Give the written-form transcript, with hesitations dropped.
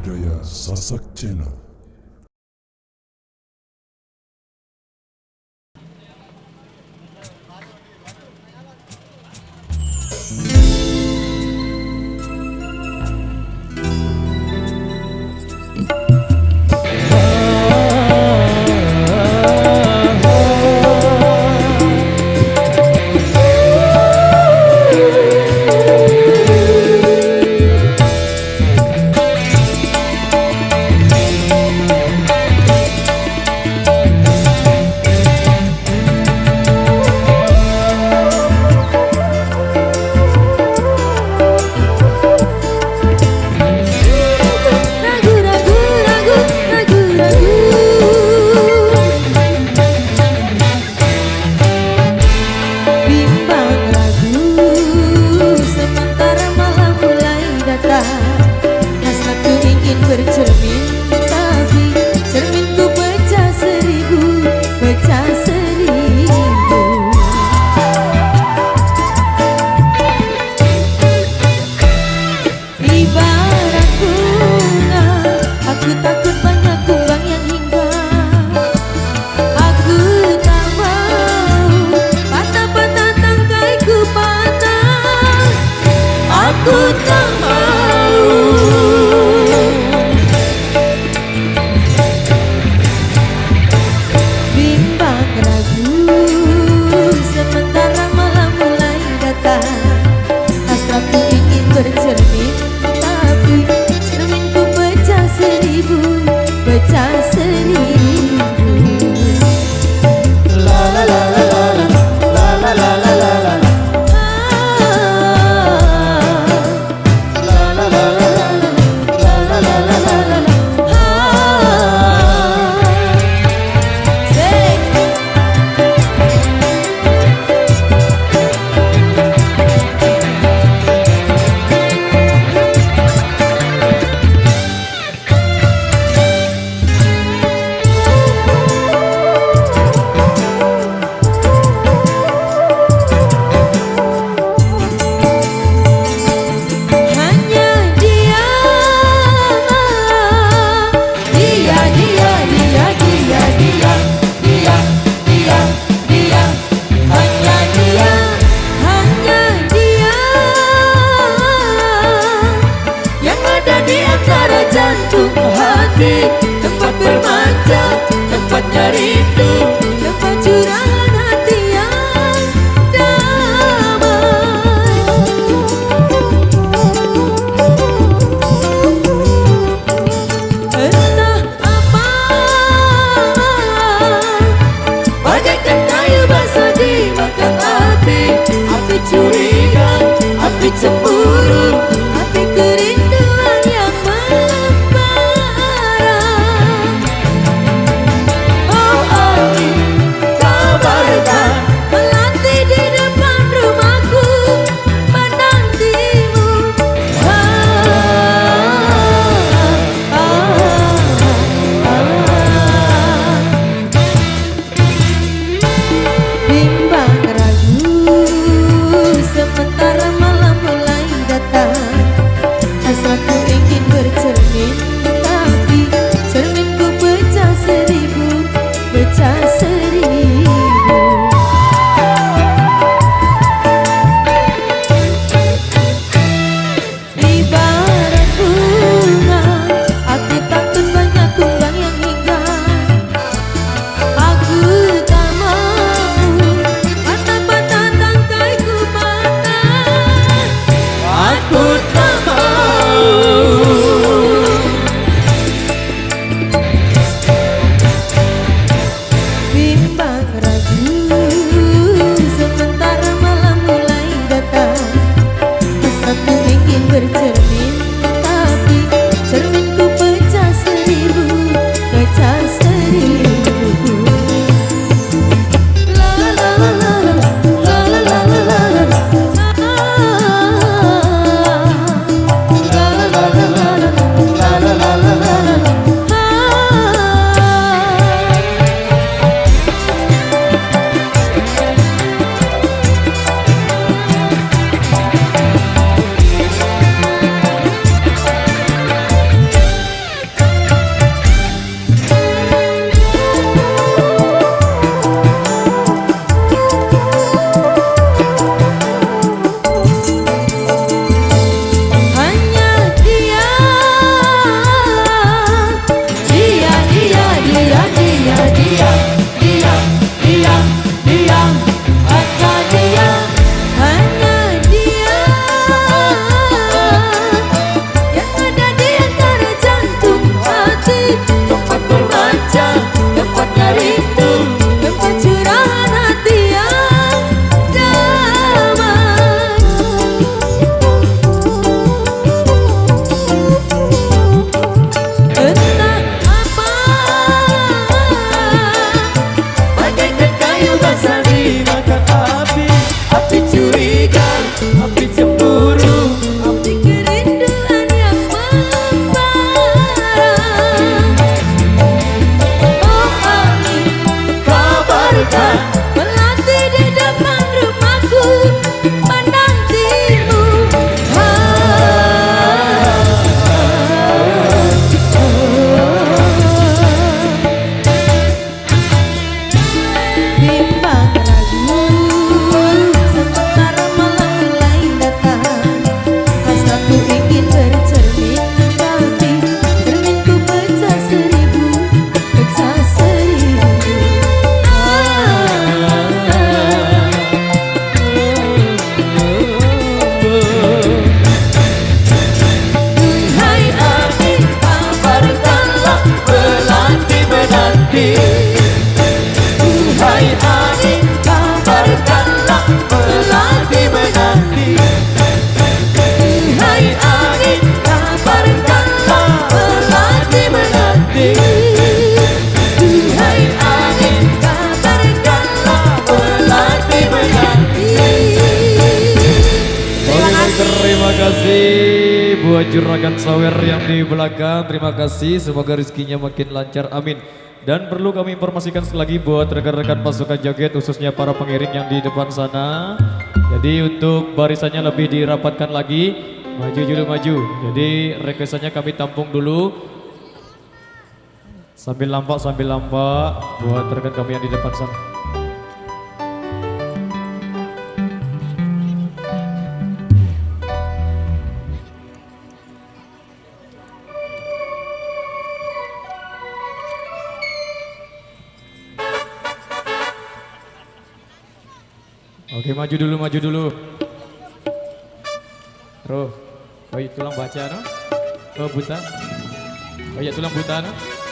budaya Sasak Channel. Bercermin, tapi cerminku pecah seribu, pecah seribu. Ibarat bunga, aku takut banyak kumbang yang hinggap. Aku tak mau patah-patah tangkaiku patah. Aku tak mau bercermin, tapi cerminku pecah seribu, pecah seribu. La la la la la la la la la la la. La la la la la la la la la la. Jantung hati, tempat bermanja, tempatnya rindu, tempat curahan hati yang damai. Entah apa, bagaikan kayu basah dimakan api curiga, api cemburu, api kerinduan yang bercermin, tapi cerminku pecah seribu, pecah seribu. Ibarat bunga, aku takut banyak kumbang yang hinggap. Aku tak mau patah-patah tangkaiku patah. Aku tak mau bimbang ragu, sementara malam mulai datang. Hasratku ingin bercermin, tapi cerminku pecah seribu, pecah seribu. La la la la la la la la la la la la. buat juragan sawer yang di belakang. Terima kasih, semoga rezekinya makin lancar, amin. Dan perlu kami informasikan lagi buat rekan-rekan pasukan joget, khususnya para pengiring yang di depan sana. Jadi untuk barisannya lebih dirapatkan lagi, maju dulu maju. Jadi requestannya kami tampung dulu. Sambil lampak buat rekan kami yang di depan sana. Oke, maju dulu. Roh, oh iya tulang baca no? Oh buta. Oh iya tulang buta no?